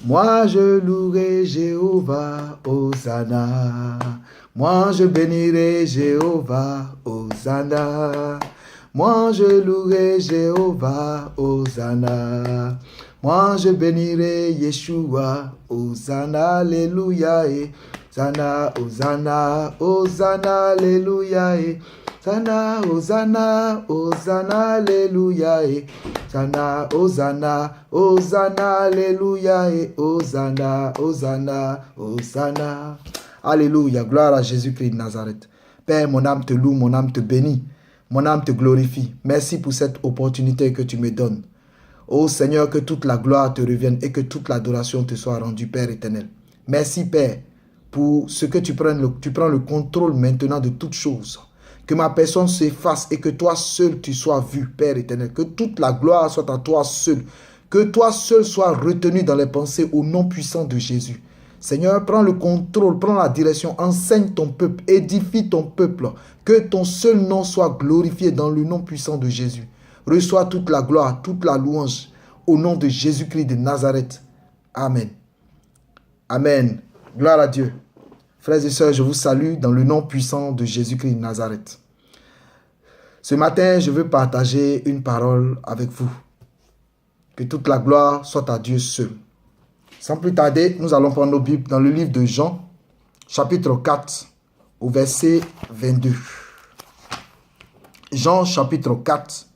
Moi je louerai Jéhovah, Hosanna. Moi je bénirai Jéhovah, Hosanna. Moi je louerai Jéhovah, Hosanna. Moi je bénirai Yeshua, Hosanna, Alléluia. Hosanna, Hosanna, Hosanna, Alléluia. Hosanna, Hosanna, Hosanna, Alléluia. Hosanna, Hosanna, Hosanna, Alléluia. Hosanna, Hosanna, Hosanna. Alléluia, gloire à Jésus-Christ de Nazareth. Père, mon âme te loue, mon âme te bénit, mon âme te glorifie. Merci pour cette opportunité que tu me donnes. Ô Seigneur, que toute la gloire te revienne et que toute l'adoration te soit rendue, Père éternel. Merci, Père, pour ce que tu prends le contrôle maintenant de toutes choses. Que ma personne s'efface et que toi seul tu sois vu, Père éternel. Que toute la gloire soit à toi seul. Que toi seul sois retenu dans les pensées au nom puissant de Jésus. Seigneur, prends le contrôle, prends la direction, enseigne ton peuple, édifie ton peuple. Que ton seul nom soit glorifié dans le nom puissant de Jésus. Reçois toute la gloire, toute la louange au nom de Jésus-Christ de Nazareth. Amen. Amen. Gloire à Dieu. Frères et sœurs, je vous salue dans le nom puissant de Jésus-Christ de Nazareth. Ce matin, je veux partager une parole avec vous. Que toute la gloire soit à Dieu seul. Sans plus tarder, nous allons prendre nos Bibles dans le livre de Jean, chapitre 4, au verset 22. Jean, chapitre 4,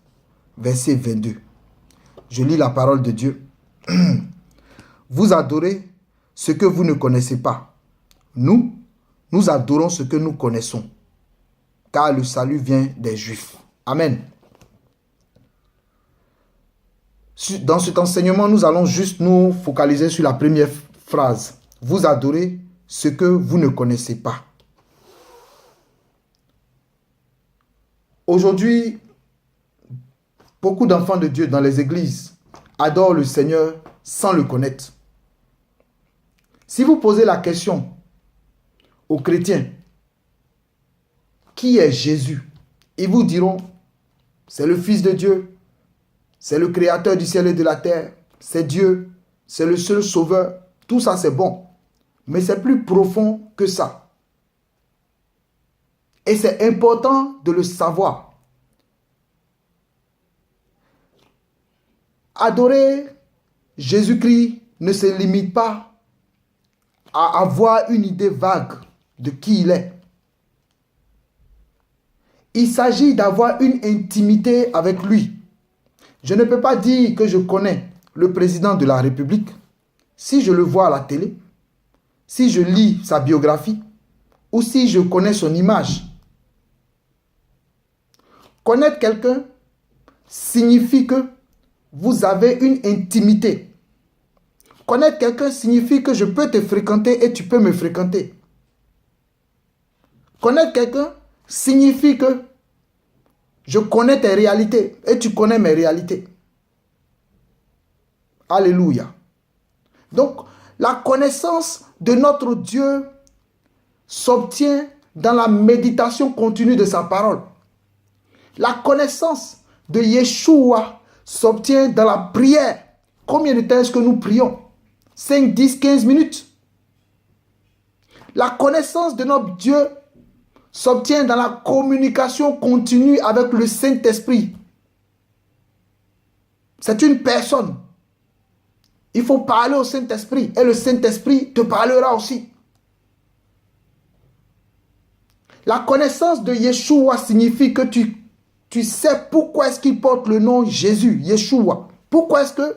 verset 22. Je lis la parole de Dieu. Vous adorez ce que vous ne connaissez pas. Nous adorons ce que nous connaissons, car le salut vient des Juifs. Amen. Dans cet enseignement, nous allons juste nous focaliser sur la première phrase. Vous adorez ce que vous ne connaissez pas. Aujourd'hui, beaucoup d'enfants de Dieu dans les églises adorent le Seigneur sans le connaître. Si vous posez la question aux chrétiens, qui est Jésus? Ils vous diront, c'est le Fils de Dieu, c'est le Créateur du ciel et de la terre, c'est Dieu, c'est le seul Sauveur. Tout ça c'est bon, mais c'est plus profond que ça. Et c'est important de le savoir. Adorer Jésus-Christ ne se limite pas à avoir une idée vague de qui il est. Il s'agit d'avoir une intimité avec lui. Je ne peux pas dire que je connais le président de la République si je le vois à la télé, si je lis sa biographie ou si je connais son image. Connaître quelqu'un signifie que vous avez une intimité. Connaître quelqu'un signifie que je peux te fréquenter et tu peux me fréquenter. Connaître quelqu'un signifie que je connais tes réalités et tu connais mes réalités. Alléluia. Donc, la connaissance de notre Dieu s'obtient dans la méditation continue de sa parole. La connaissance de Yeshua s'obtient dans la prière. Combien de temps est-ce que nous prions? 5, 10, 15 minutes. La connaissance de notre Dieu s'obtient dans la communication continue avec le Saint-Esprit. C'est une personne. Il faut parler au Saint-Esprit et le Saint-Esprit te parlera aussi. La connaissance de Yeshua signifie que tu sais pourquoi est-ce qu'il porte le nom Jésus, Yeshua. Pourquoi est-ce que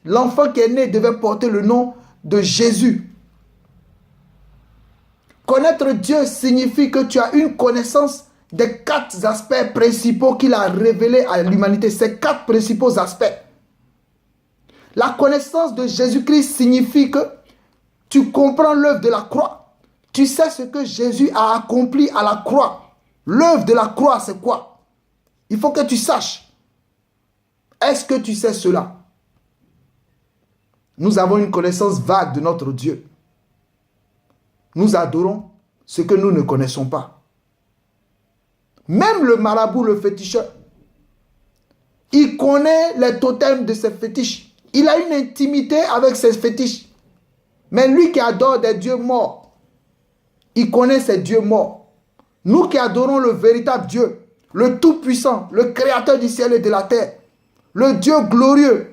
l'enfant qui est né devait porter le nom de Jésus? Connaître Dieu signifie que tu as une connaissance des 4 aspects principaux qu'il a révélés à l'humanité. Ces 4 principaux aspects. La connaissance de Jésus-Christ signifie que tu comprends l'œuvre de la croix. Tu sais ce que Jésus a accompli à la croix. L'œuvre de la croix, c'est quoi? Il faut que tu saches. Est-ce que tu sais cela? Nous avons une connaissance vague de notre Dieu. Nous adorons ce que nous ne connaissons pas. Même le marabout, le féticheur, il connaît les totems de ses fétiches. Il a une intimité avec ses fétiches. Mais lui qui adore des dieux morts, il connaît ces dieux morts. Nous qui adorons le véritable Dieu, le Tout-Puissant, le Créateur du ciel et de la terre, le Dieu glorieux,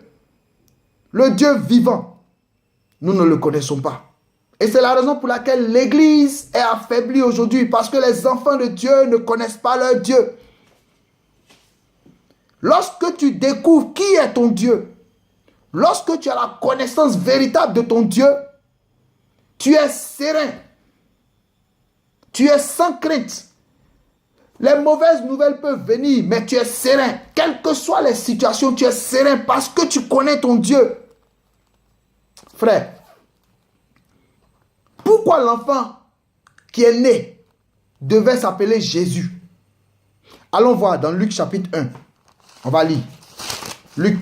le Dieu vivant, nous ne le connaissons pas. Et c'est la raison pour laquelle l'Église est affaiblie aujourd'hui, parce que les enfants de Dieu ne connaissent pas leur Dieu. Lorsque tu découvres qui est ton Dieu, lorsque tu as la connaissance véritable de ton Dieu, tu es serein. Tu es sans crainte. Les mauvaises nouvelles peuvent venir, mais tu es serein. Quelles que soient les situations, tu es serein parce que tu connais ton Dieu. Frère, pourquoi l'enfant qui est né devait s'appeler Jésus? Allons voir dans Luc chapitre 1. On va lire. Luc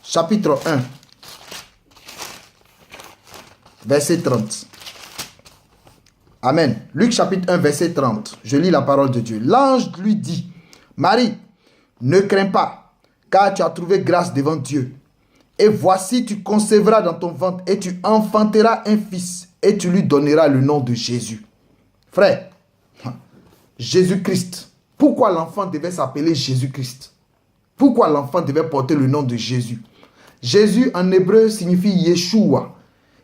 chapitre 1, verset 30. Amen. Luc chapitre 1, verset 30. Je lis la parole de Dieu. L'ange lui dit, Marie, ne crains pas, car tu as trouvé grâce devant Dieu. Et voici, tu concevras dans ton ventre et tu enfanteras un fils et tu lui donneras le nom de Jésus. Frère, Jésus-Christ. Pourquoi l'enfant devait s'appeler Jésus-Christ? Pourquoi l'enfant devait porter le nom de Jésus? Jésus en hébreu signifie Yeshua.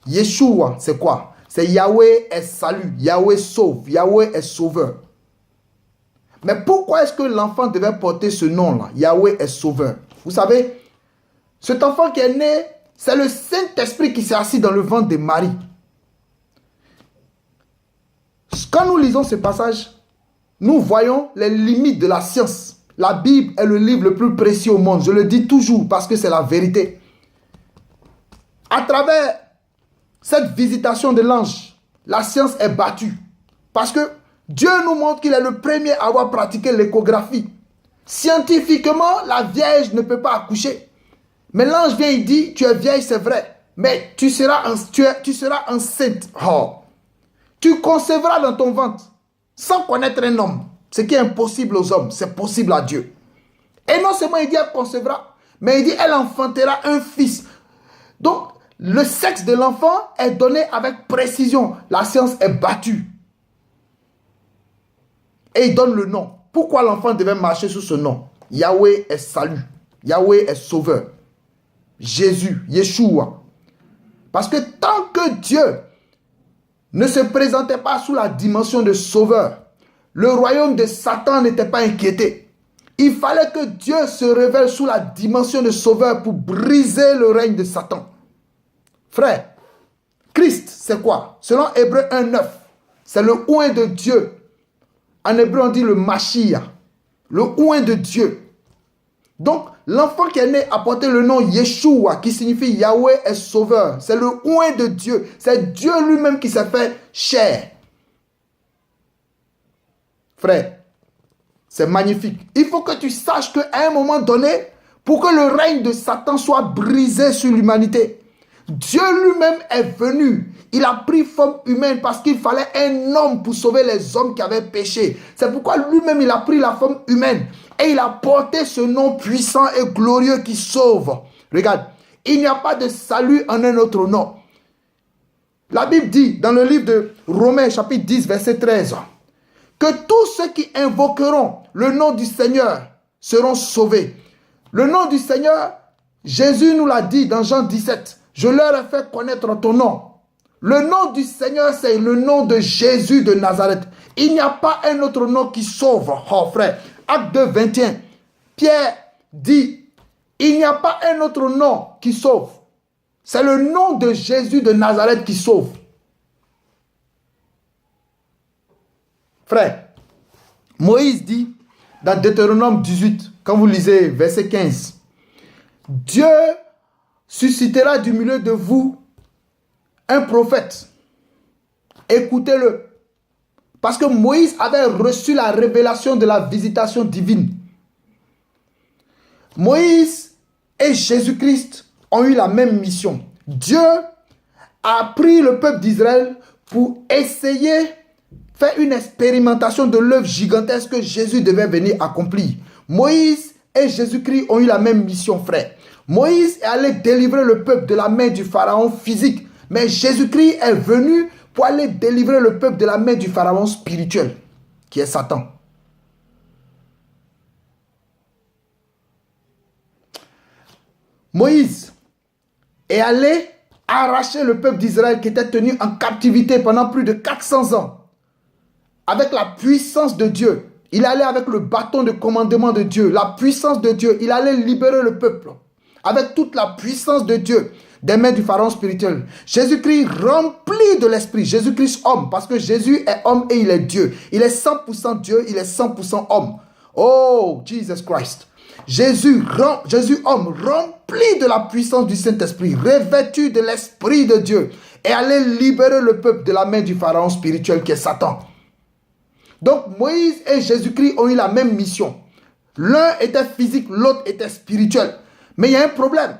Yeshua, c'est quoi? C'est Yahweh est salut, Yahweh sauve, Yahweh est sauveur. Mais pourquoi est-ce que l'enfant devait porter ce nom-là? Yahweh est sauveur. Vous savez, cet enfant qui est né, c'est le Saint-Esprit qui s'est assis dans le ventre de Marie. Quand nous lisons ce passage, nous voyons les limites de la science. La Bible est le livre le plus précieux au monde. Je le dis toujours parce que c'est la vérité. À travers cette visitation de l'ange, la science est battue. Parce que Dieu nous montre qu'il est le premier à avoir pratiqué l'échographie. Scientifiquement, la vierge ne peut pas accoucher. Mais l'ange vient et dit, tu es vieille, c'est vrai. Mais tu seras enceinte. Oh. Tu concevras dans ton ventre, sans connaître un homme. Ce qui est impossible aux hommes, c'est possible à Dieu. Et non seulement il dit elle concevra, mais il dit elle enfantera un fils. Donc, le sexe de l'enfant est donné avec précision. La science est battue. Et il donne le nom. Pourquoi l'enfant devait marcher sous ce nom? Yahweh est salut. Yahweh est sauveur. Jésus, Yeshua. Parce que tant que Dieu ne se présentait pas sous la dimension de sauveur, le royaume de Satan n'était pas inquiété. Il fallait que Dieu se révèle sous la dimension de sauveur pour briser le règne de Satan. Frère, Christ, c'est quoi? Selon Hébreu 1:9, c'est le oint de Dieu. En hébreu, on dit le Mashiach, le oint de Dieu. Donc, l'enfant qui est né a porté le nom Yeshua, qui signifie Yahweh est sauveur. C'est le oint de Dieu. C'est Dieu lui-même qui s'est fait chair. Frère, c'est magnifique. Il faut que tu saches qu'à un moment donné, pour que le règne de Satan soit brisé sur l'humanité, Dieu lui-même est venu. Il a pris forme humaine parce qu'il fallait un homme pour sauver les hommes qui avaient péché. C'est pourquoi lui-même il a pris la forme humaine. Et il a porté ce nom puissant et glorieux qui sauve. Regarde, il n'y a pas de salut en un autre nom. La Bible dit dans le livre de Romains chapitre 10 verset 13 que tous ceux qui invoqueront le nom du Seigneur seront sauvés. Le nom du Seigneur, Jésus nous l'a dit dans Jean 17. Je leur ai fait connaître ton nom. Le nom du Seigneur, c'est le nom de Jésus de Nazareth. Il n'y a pas un autre nom qui sauve. Oh frère, Acte 2, 21. Pierre dit, il n'y a pas un autre nom qui sauve. C'est le nom de Jésus de Nazareth qui sauve. Frère, Moïse dit dans Deutéronome 18, quand vous lisez verset 15, Dieu suscitera du milieu de vous un prophète. Écoutez-le. Parce que Moïse avait reçu la révélation de la visitation divine. Moïse et Jésus-Christ ont eu la même mission. Dieu a pris le peuple d'Israël pour essayer, faire une expérimentation de l'œuvre gigantesque que Jésus devait venir accomplir. Moïse et Jésus-Christ ont eu la même mission, frère. Moïse est allé délivrer le peuple de la main du pharaon physique. Mais Jésus-Christ est venu pour aller délivrer le peuple de la main du pharaon spirituel, qui est Satan. Moïse est allé arracher le peuple d'Israël qui était tenu en captivité pendant plus de 400 ans. Avec la puissance de Dieu. Il allait avec le bâton de commandement de Dieu. La puissance de Dieu. Il allait libérer le peuple. Avec toute la puissance de Dieu. Des mains du pharaon spirituel. Jésus-Christ rempli de l'esprit. Jésus-Christ homme. Parce que Jésus est homme et il est Dieu. Il est 100% Dieu. Il est 100% homme. Oh, Jesus Christ. Jésus homme, rempli de la puissance du Saint-Esprit, revêtu de l'Esprit de Dieu, et allait libérer le peuple de la main du pharaon spirituel qui est Satan. Donc Moïse et Jésus-Christ ont eu la même mission. L'un était physique, l'autre était spirituel. Mais il y a un problème.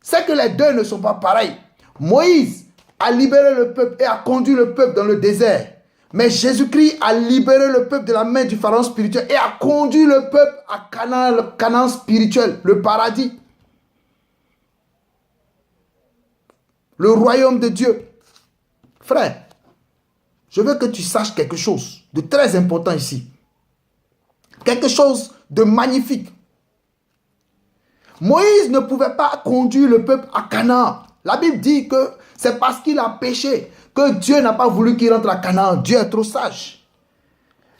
C'est que les deux ne sont pas pareils. Moïse a libéré le peuple et a conduit le peuple dans le désert. Mais Jésus-Christ a libéré le peuple de la main du pharaon spirituel et a conduit le peuple à Canaan, le Canaan spirituel, le paradis. Le royaume de Dieu. Frère, je veux que tu saches quelque chose de très important ici. Quelque chose de magnifique. Moïse ne pouvait pas conduire le peuple à Canaan. La Bible dit que c'est parce qu'il a péché que Dieu n'a pas voulu qu'il rentre à Canaan. Dieu est trop sage.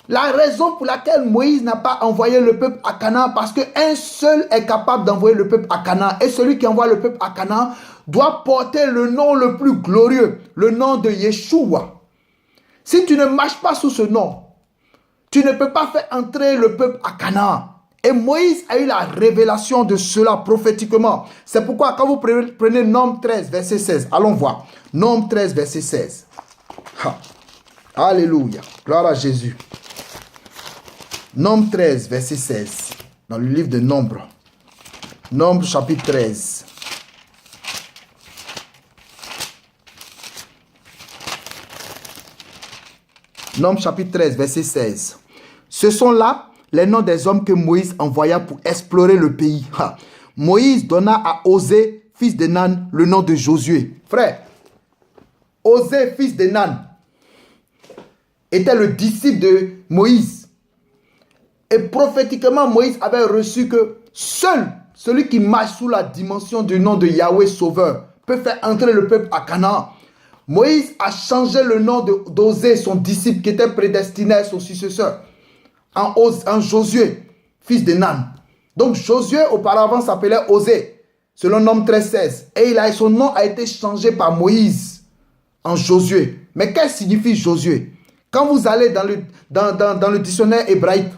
La raison pour laquelle Moïse n'a pas envoyé le peuple à Canaan, parce qu'un seul est capable d'envoyer le peuple à Canaan. Et celui qui envoie le peuple à Canaan doit porter le nom le plus glorieux, le nom de Yeshua. Si tu ne marches pas sous ce nom, tu ne peux pas faire entrer le peuple à Canaan. Et Moïse a eu la révélation de cela prophétiquement. C'est pourquoi quand vous prenez Nombre 13, verset 16, allons voir. Nombre 13, verset 16. Ha. Alléluia. Gloire à Jésus. Nombre 13, verset 16. Dans le livre de Nombre. Nombre chapitre 13. Nombre chapitre 13, verset 16. Ce sont là les noms des hommes que Moïse envoya pour explorer le pays. Ha. Moïse donna à Osée, fils de Nan, le nom de Josué. Frère, Osée, fils de Nan, était le disciple de Moïse. Et prophétiquement, Moïse avait reçu que seul celui qui marche sous la dimension du nom de Yahweh Sauveur peut faire entrer le peuple à Canaan. Moïse a changé le nom d'Osée, son disciple qui était prédestiné à son successeur, en Josué, fils de Nan. Donc Josué auparavant s'appelait Osée, selon Nombre 13, 16. Et son nom a été changé par Moïse en Josué. Mais qu'est-ce que signifie Josué? Quand vous allez dans le dictionnaire hébraïque,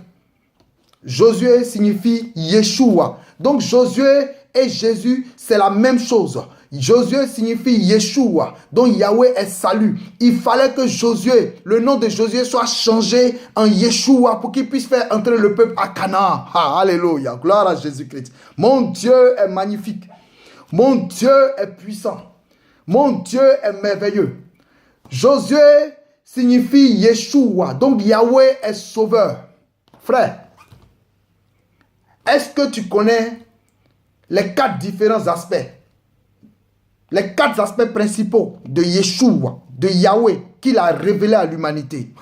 Josué signifie Yeshua. Donc Josué et Jésus, c'est la même chose. Josué signifie Yeshua, donc Yahweh est salut. Il fallait que Josué, le nom de Josué soit changé en Yeshua pour qu'il puisse faire entrer le peuple à Canaan. Ah, alléluia, gloire à Jésus-Christ. Mon Dieu est magnifique. Mon Dieu est puissant. Mon Dieu est merveilleux. Josué signifie Yeshua, donc Yahweh est sauveur. Frère, est-ce que tu connais les 4 différents aspects? Les 4 aspects principaux de Yeshua, de Yahweh, qu'il a révélé à l'humanité.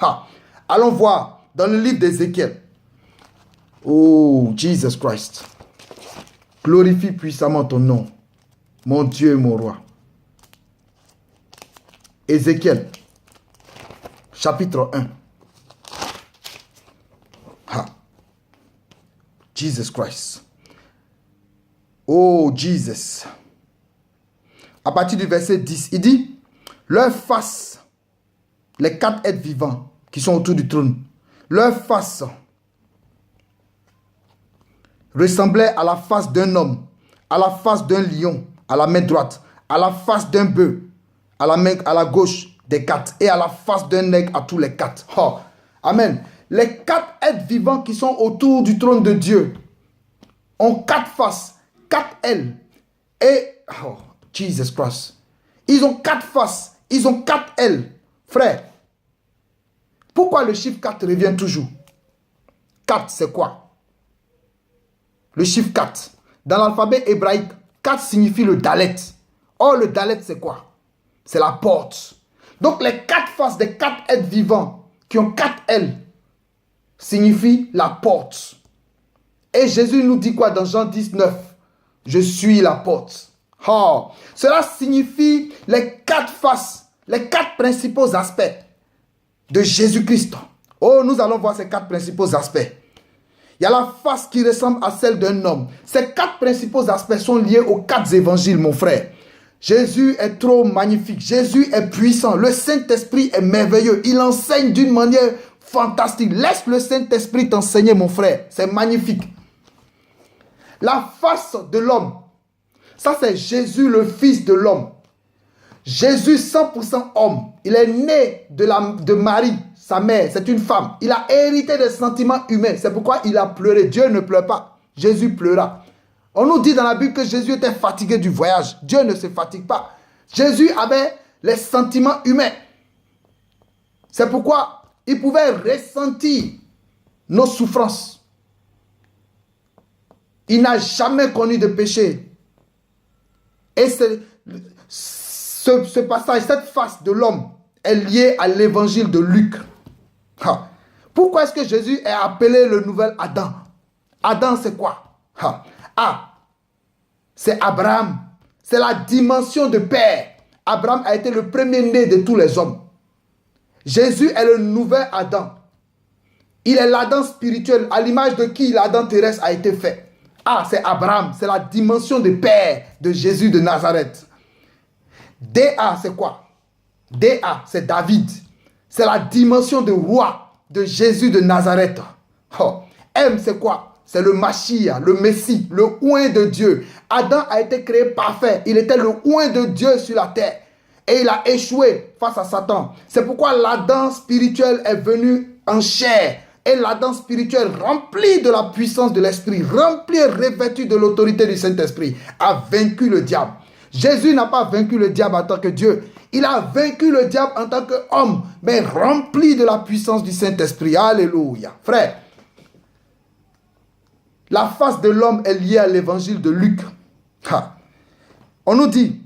Allons voir dans le livre d'Ézéchiel. Oh, Jesus Christ. Glorifie puissamment ton nom, mon Dieu et mon roi. Ézéchiel, chapitre 1. Jesus Christ. Oh, Jesus. À partir du verset 10, il dit, leur face, les 4 êtres vivants qui sont autour du trône, leur face ressemblait à la face d'un homme, à la face d'un lion, à la main droite, à la face d'un bœuf, à la gauche des 4, et à la face d'un aigle à tous les 4. Oh, amen. Les 4 êtres vivants qui sont autour du trône de Dieu ont 4 faces, 4 ailes, et... Oh, Jesus Christ. Ils ont 4 faces. Ils ont 4 ailes. Frère, pourquoi le chiffre 4 revient toujours? 4, c'est quoi? Le chiffre 4. Dans l'alphabet hébraïque, 4 signifie le Dalet. Or, le Dalet, c'est quoi? c'est la porte. Donc les 4 faces des 4 êtres vivants qui ont 4 ailes signifient la porte. Et Jésus nous dit quoi dans Jean 19? Je suis la porte. Oh, cela signifie les 4 faces, les 4 principaux aspects de Jésus-Christ. Oh, nous allons voir ces 4 principaux aspects. Il y a la face qui ressemble à celle d'un homme. Ces 4 principaux aspects sont liés aux 4 évangiles, mon frère. Jésus est trop magnifique. Jésus est puissant. Le Saint-Esprit est merveilleux. Il enseigne d'une manière fantastique. Laisse le Saint-Esprit t'enseigner, mon frère. C'est magnifique. La face de l'homme. Ça, c'est Jésus, le Fils de l'homme. Jésus, 100% homme. Il est né de Marie, sa mère. C'est une femme. Il a hérité des sentiments humains. C'est pourquoi il a pleuré. Dieu ne pleure pas. Jésus pleura. On nous dit dans la Bible que Jésus était fatigué du voyage. Dieu ne se fatigue pas. Jésus avait les sentiments humains. C'est pourquoi il pouvait ressentir nos souffrances. Il n'a jamais connu de péché. Et ce passage, cette face de l'homme est liée à l'évangile de Luc. Pourquoi est-ce que Jésus est appelé le nouvel Adam? Adam, c'est quoi? C'est Abraham. C'est la dimension de père. Abraham a été le premier-né de tous les hommes. Jésus est le nouvel Adam. Il est l'Adam spirituel, à l'image de qui l'Adam terrestre a été fait. C'est Abraham. C'est la dimension de père de Jésus de Nazareth. Da, c'est quoi? Da, c'est David. C'est la dimension de roi de Jésus de Nazareth. M, c'est quoi? C'est le Mashiach, le Messie, le oint de Dieu. Adam a été créé parfait. Il était le oint de Dieu sur la terre. Et il a échoué face à Satan. C'est pourquoi l'Adam spirituel est venu en chair. Et l'Adam spirituel, rempli de la puissance de l'Esprit, rempli et revêtu de l'autorité du Saint-Esprit, a vaincu le diable. Jésus n'a pas vaincu le diable en tant que Dieu. Il a vaincu le diable en tant qu'homme, mais rempli de la puissance du Saint-Esprit. Alléluia. Frère, la face de l'homme est liée à l'évangile de Luc. On nous dit,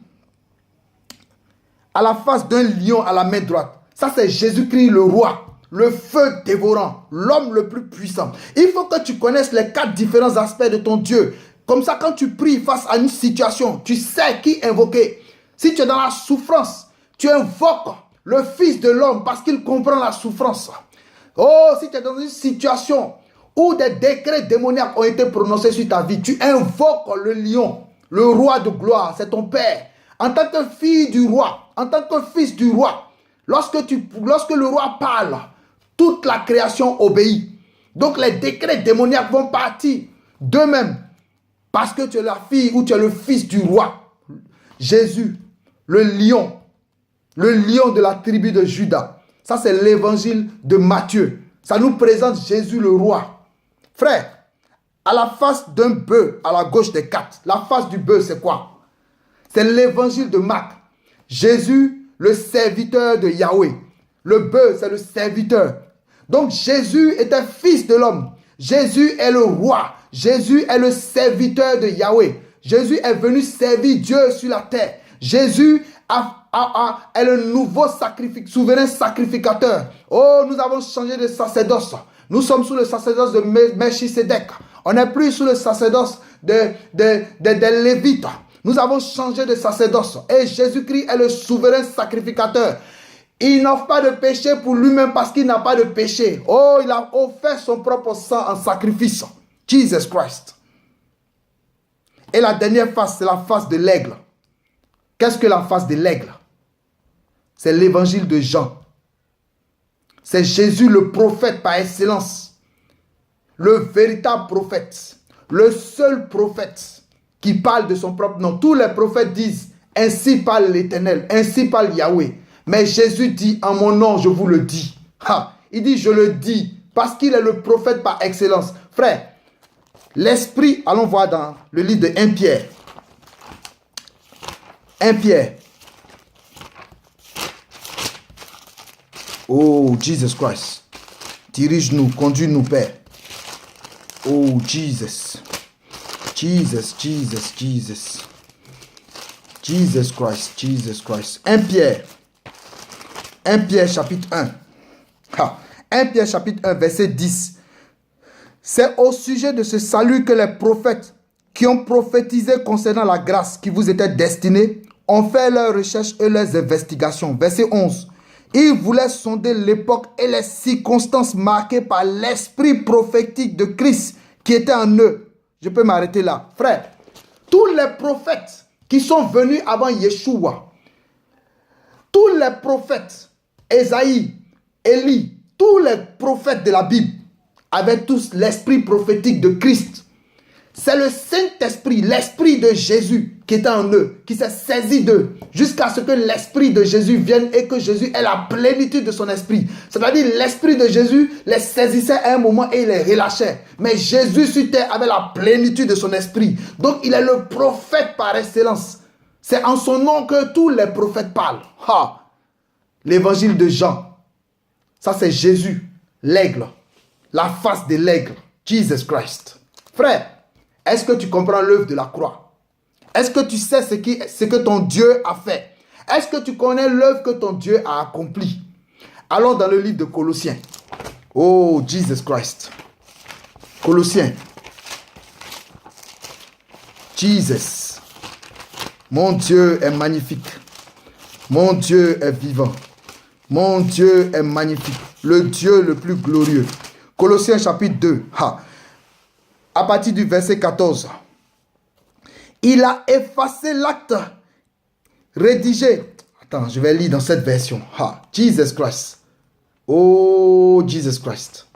à la face d'un lion à la main droite. Ça, c'est Jésus-Christ le roi, le feu dévorant, l'homme le plus puissant. Il faut que tu connaisses les 4 différents aspects de ton Dieu. Comme ça, quand tu pries face à une situation, tu sais qui invoquer. Si tu es dans la souffrance, tu invoques le Fils de l'homme parce qu'il comprend la souffrance. Oh, si tu es dans une situation où des décrets démoniaques ont été prononcés sur ta vie, tu invoques le lion, le roi de gloire, c'est ton Père. En tant que fille du roi, en tant que fils du roi, lorsque le roi parle, toute la création obéit. Donc les décrets démoniaques vont partir d'eux-mêmes. Parce que tu es la fille ou tu es le fils du roi. Jésus, le lion de la tribu de Juda. Ça, c'est l'évangile de Matthieu. Ça nous présente Jésus le roi. Frère, à la face d'un bœuf, à la gauche des 4, la face du bœuf, c'est quoi? C'est l'évangile de Marc. Jésus, le serviteur de Yahweh. Le bœuf, c'est le serviteur. Donc, Jésus était fils de l'homme. Jésus est le roi. Jésus est le serviteur de Yahweh. Jésus est venu servir Dieu sur la terre. Jésus est le nouveau souverain sacrificateur. Oh, nous avons changé de sacerdoce. Nous sommes sous le sacerdoce de Melchisedec. On n'est plus sous le sacerdoce des Lévites. Nous avons changé de sacerdoce. Et Jésus-Christ est le souverain sacrificateur. Il n'offre pas de péché pour lui-même parce qu'il n'a pas de péché. Oh, il a offert son propre sang en sacrifice. Jesus Christ. Et la dernière face, c'est la face de l'aigle. Qu'est-ce que la face de l'aigle? C'est l'évangile de Jean. C'est Jésus le prophète par excellence. Le véritable prophète. Le seul prophète qui parle de son propre nom. Tous les prophètes disent, ainsi parle l'Éternel, ainsi parle Yahweh. Mais Jésus dit, en mon nom, je vous le dis. Il dit, je le dis, parce qu'il est le prophète par excellence. Frère, l'Esprit, allons voir dans le livre de 1 Pierre. 1 Pierre. Oh, Jesus Christ. Dirige-nous, conduis-nous, Père. Oh, Jesus. Jesus, Jesus, Jesus. Jesus Christ, Jesus Christ. 1 Pierre. 1 Pierre chapitre 1. 1 Pierre chapitre 1 verset 10. C'est au sujet de ce salut que les prophètes qui ont prophétisé concernant la grâce qui vous était destinée ont fait leurs recherches et leurs investigations. Verset 11. Ils voulaient sonder l'époque et les circonstances marquées par l'esprit prophétique de Christ qui était en eux. Je peux m'arrêter là. Frère, tous les prophètes qui sont venus avant Yeshua, tous les prophètes, Ésaïe, Élie, tous les prophètes de la Bible avaient tous l'esprit prophétique de Christ. C'est le Saint-Esprit, l'Esprit de Jésus qui était en eux, qui s'est saisi d'eux, jusqu'à ce que l'Esprit de Jésus vienne et que Jésus ait la plénitude de son Esprit. C'est-à-dire l'Esprit de Jésus les saisissait à un moment et il les relâchait. Mais Jésus sur terre avait la plénitude de son Esprit. Donc il est le prophète par excellence. C'est en son nom que tous les prophètes parlent. L'évangile de Jean, ça c'est Jésus, l'aigle, la face de l'aigle, Jesus Christ. Frère, est-ce que tu comprends l'œuvre de la croix? Est-ce que tu sais ce que ton Dieu a fait? Est-ce que tu connais l'œuvre que ton Dieu a accomplie? Allons dans le livre de Colossiens. Oh, Jesus Christ. Colossiens. Jesus. Mon Dieu est magnifique. Mon Dieu est vivant. Mon Dieu est magnifique. Le Dieu le plus glorieux. Colossiens chapitre 2. À partir du verset 14. Il a effacé l'acte rédigé. Attends, je vais lire dans cette version. Jesus Christ. Oh, Jesus Christ.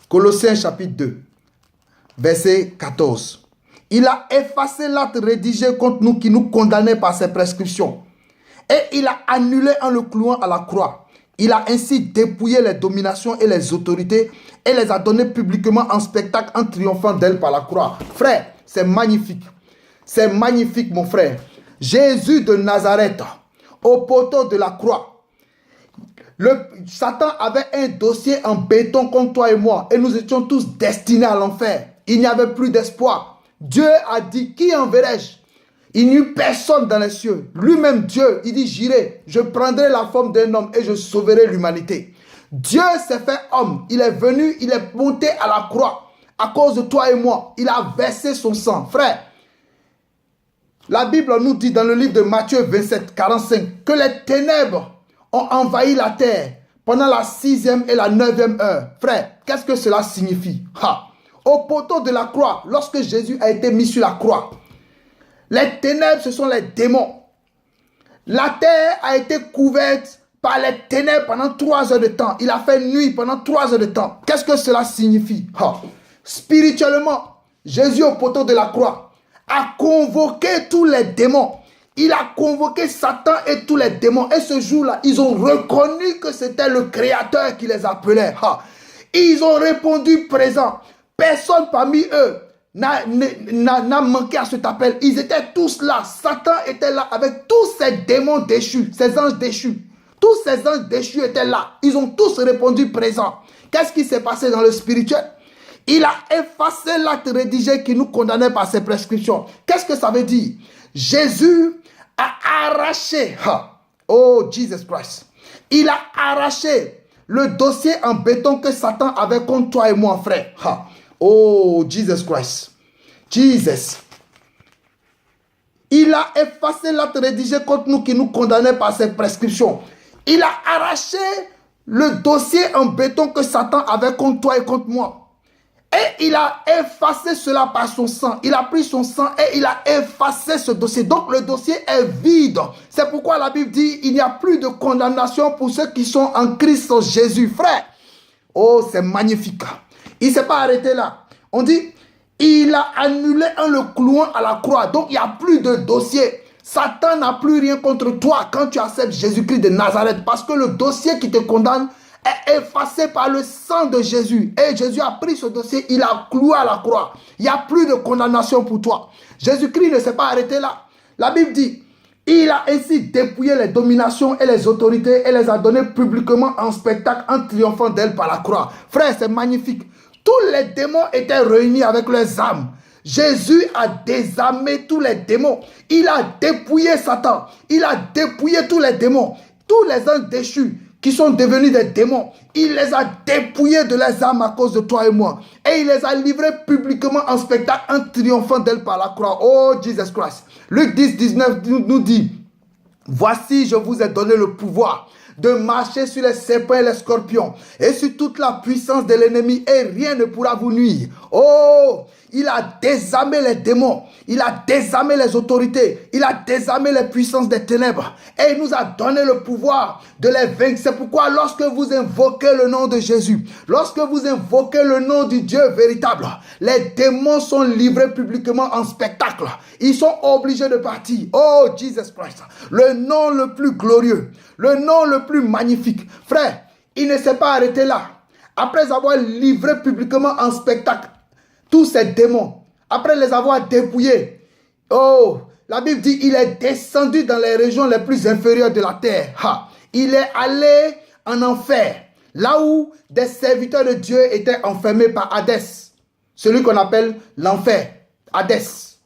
Colossiens chapitre 2. Verset 14. Il a effacé l'acte rédigé contre nous qui nous condamnait par ses prescriptions. Et il a annulé en le clouant à la croix. Il a ainsi dépouillé les dominations et les autorités et les a données publiquement en spectacle en triomphant d'elles par la croix. Frère, c'est magnifique. C'est magnifique, mon frère. Jésus de Nazareth, au poteau de la croix. Satan avait un dossier en béton contre toi et moi. Et nous étions tous destinés à l'enfer. Il n'y avait plus d'espoir. Dieu a dit, qui enverrai-je? Il n'y eut personne dans les cieux. Lui-même Dieu, il dit, j'irai, je prendrai la forme d'un homme et je sauverai l'humanité. Dieu s'est fait homme. Il est venu, il est monté à la croix. À cause de toi et moi, il a versé son sang. Frère, la Bible nous dit dans le livre de Matthieu 27, 45, que les ténèbres ont envahi la terre pendant la 6e et la 9e heure. Frère, qu'est-ce que cela signifie? Au poteau de la croix, lorsque Jésus a été mis sur la croix, les ténèbres, ce sont les démons. La terre a été couverte par les ténèbres pendant 3 heures de temps. Il a fait nuit pendant 3 heures de temps. Qu'est-ce que cela signifie? Spirituellement, Jésus au poteau de la croix a convoqué tous les démons. Il a convoqué Satan et tous les démons. Et ce jour-là, ils ont reconnu que c'était le Créateur qui les appelait. Ils ont répondu présent. Personne parmi eux n'a manqué à cet appel. Ils étaient tous là. Satan était là avec tous ces démons déchus, ces anges déchus. Tous ces anges déchus étaient là. Ils ont tous répondu présent. Qu'est-ce qui s'est passé dans le spirituel? Il a effacé l'acte rédigé qui nous condamnait par ses prescriptions. Qu'est-ce que ça veut dire? Jésus a arraché, oh Jesus Christ, il a arraché le dossier en béton que Satan avait contre toi et moi, frère. Oh Jesus Christ, Jesus. Il a effacé l'acte rédigé contre nous qui nous condamnait par ses prescriptions. Il a arraché le dossier en béton que Satan avait contre toi et contre moi. Et il a effacé cela par son sang. Il a pris son sang et il a effacé ce dossier. Donc le dossier est vide. C'est pourquoi la Bible dit il n'y a plus de condamnation pour ceux qui sont en Christ Jésus. Frère, oh c'est magnifique. Il ne s'est pas arrêté là. On dit il a annulé en le clouant à la croix. Donc il n'y a plus de dossier. Satan n'a plus rien contre toi quand tu acceptes Jésus-Christ de Nazareth. Parce que le dossier qui te condamne est effacé par le sang de Jésus. Et Jésus a pris ce dossier, il a cloué à la croix. Il n'y a plus de condamnation pour toi. Jésus-Christ ne s'est pas arrêté là. La Bible dit, il a ainsi dépouillé les dominations et les autorités et les a données publiquement en spectacle en triomphant d'elles par la croix. Frère, c'est magnifique. Tous les démons étaient réunis avec leurs âmes. Jésus a désarmé tous les démons. Il a dépouillé Satan. Il a dépouillé tous les démons. Tous les anges déchus qui sont devenus des démons, il les a dépouillés de leurs âmes à cause de toi et moi. Et il les a livrés publiquement en spectacle en triomphant d'elle par la croix. Oh, Jesus Christ. Luc 10, 19 nous dit, voici, je vous ai donné le pouvoir de marcher sur les serpents et les scorpions et sur toute la puissance de l'ennemi et rien ne pourra vous nuire. Oh, il a désarmé les démons, il a désarmé les autorités, il a désarmé les puissances des ténèbres et il nous a donné le pouvoir de les vaincre. C'est pourquoi lorsque vous invoquez le nom de Jésus, lorsque vous invoquez le nom du Dieu véritable, les démons sont livrés publiquement en spectacle. Ils sont obligés de partir. Oh, Jesus Christ, le nom le plus glorieux, le nom le plus magnifique. Frère, il ne s'est pas arrêté là. Après avoir livré publiquement en spectacle tous ces démons, après les avoir dépouillés, oh, la Bible dit il est descendu dans les régions les plus inférieures de la terre. Il est allé en enfer, là où des serviteurs de Dieu étaient enfermés par Hadès, celui qu'on appelle l'enfer, Hadès.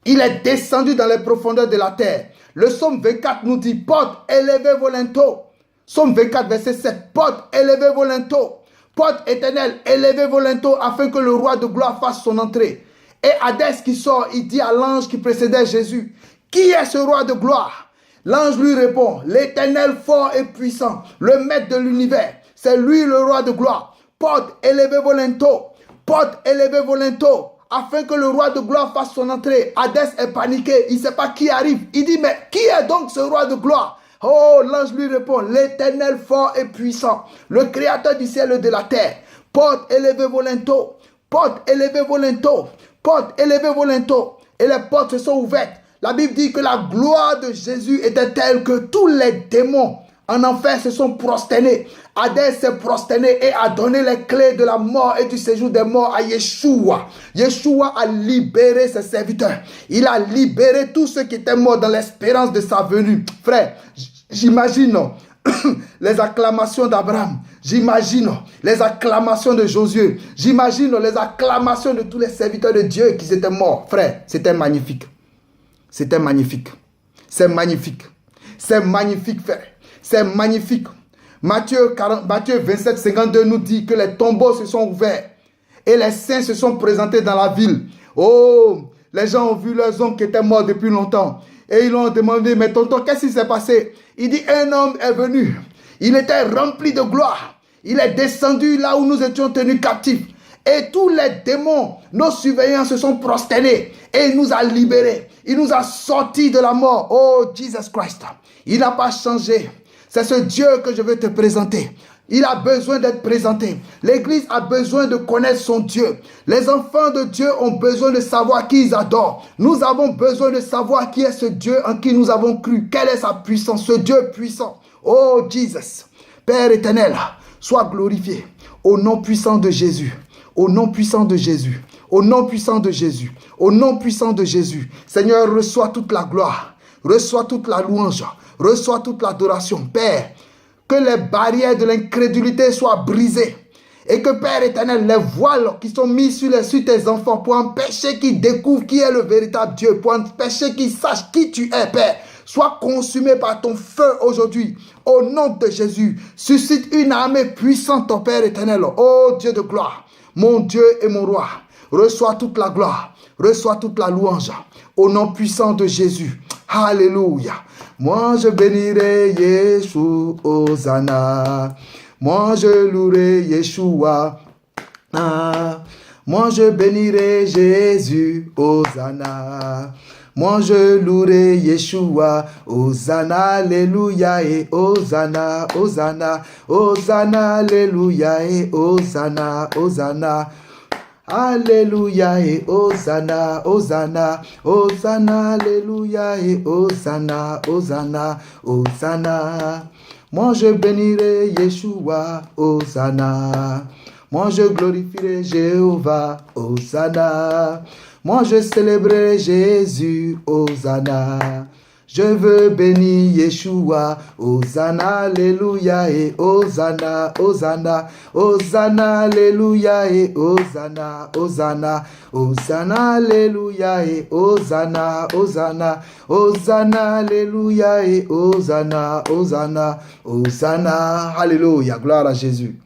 Il est descendu dans les profondeurs de la terre. Le psaume 24 nous dit, porte, élevez vos linteaux. Psaume 24, verset 7, porte, élevez vos linteaux. Porte éternelle, élevez vos linteaux afin que le roi de gloire fasse son entrée. Et Hadès qui sort, il dit à l'ange qui précédait Jésus, qui est ce roi de gloire? L'ange lui répond, l'Éternel fort et puissant, le maître de l'univers, c'est lui le roi de gloire. Porte, élevez vos linteaux. Porte, élevez vos linteaux afin que le roi de gloire fasse son entrée. Hadès est paniqué, il ne sait pas qui arrive. Il dit, mais qui est donc ce roi de gloire? Oh, l'ange lui répond, l'Éternel fort et puissant, le créateur du ciel et de la terre. Porte, élevez vos linteaux. Porte, élevez vos linteaux. Porte, élevez vos linteaux. Et les portes se sont ouvertes. La Bible dit que la gloire de Jésus était telle que tous les démons en enfer se sont prosternés. Hadès s'est prosterné et a donné les clés de la mort et du séjour des morts à Yeshua. Yeshua a libéré ses serviteurs. Il a libéré tous ceux qui étaient morts dans l'espérance de sa venue. Frère, j'imagine les acclamations d'Abraham. J'imagine les acclamations de Josué. J'imagine les acclamations de tous les serviteurs de Dieu qui étaient morts. Frère, c'était magnifique. C'était magnifique. C'est magnifique. C'est magnifique, frère. C'est magnifique. Matthieu 27, 52 nous dit que les tombeaux se sont ouverts et les saints se sont présentés dans la ville. Oh, les gens ont vu leurs hommes qui étaient morts depuis longtemps. Et ils l'ont demandé, mais tonton, qu'est-ce qui s'est passé? Il dit, un homme est venu. Il était rempli de gloire. Il est descendu là où nous étions tenus captifs. Et tous les démons, nos surveillants se sont prosternés. Et il nous a libérés. Il nous a sortis de la mort. Oh, Jesus Christ. Il n'a pas changé. C'est ce Dieu que je veux te présenter. Il a besoin d'être présenté. L'église a besoin de connaître son Dieu. Les enfants de Dieu ont besoin de savoir qui ils adorent. Nous avons besoin de savoir qui est ce Dieu en qui nous avons cru. Quelle est sa puissance, ce Dieu puissant. Oh Jesus, Père éternel, sois glorifié au nom puissant de Jésus. Au nom puissant de Jésus. Au nom puissant de Jésus. Au nom puissant de Jésus. Seigneur, reçois toute la gloire. Reçois toute la louange. Reçois toute l'adoration. Père, que les barrières de l'incrédulité soient brisées. Et que, Père éternel, les voiles qui sont mis sur tes enfants pour empêcher qu'ils découvrent qui est le véritable Dieu, pour empêcher qu'ils sachent qui tu es, Père, soient consumés par ton feu aujourd'hui. Au nom de Jésus, suscite une armée puissante, ton Père éternel. Oh Dieu de gloire, mon Dieu et mon roi, reçois toute la gloire, reçois toute la louange. Au nom puissant de Jésus. Alléluia. Moi je bénirai Yeshua, Hosanna. Moi je louerai Yeshua. Moi je bénirai Jésus, Hosanna. Moi je louerai Yeshua, Hosanna, Alléluia et Hosanna, Hosanna, Hosanna, Alléluia et Hosanna, Hosanna. Alléluia et Hosanna, Hosanna, Hosanna, Alléluia et Hosanna, Hosanna, Hosanna. Moi je bénirai Yeshua, Hosanna. Moi je glorifierai Jéhovah, Hosanna. Moi je célébrerai Jésus, Hosanna. Je veux bénir Yeshua. Hosanna, alléluia et Hosanna, Hosanna. Hosanna, alléluia et Hosanna, Hosanna. Hosanna, alléluia et Hosanna, Hosanna. Hosanna, alléluia et Hosanna, Hosanna. Hosanna, alléluia. Gloire à Jésus.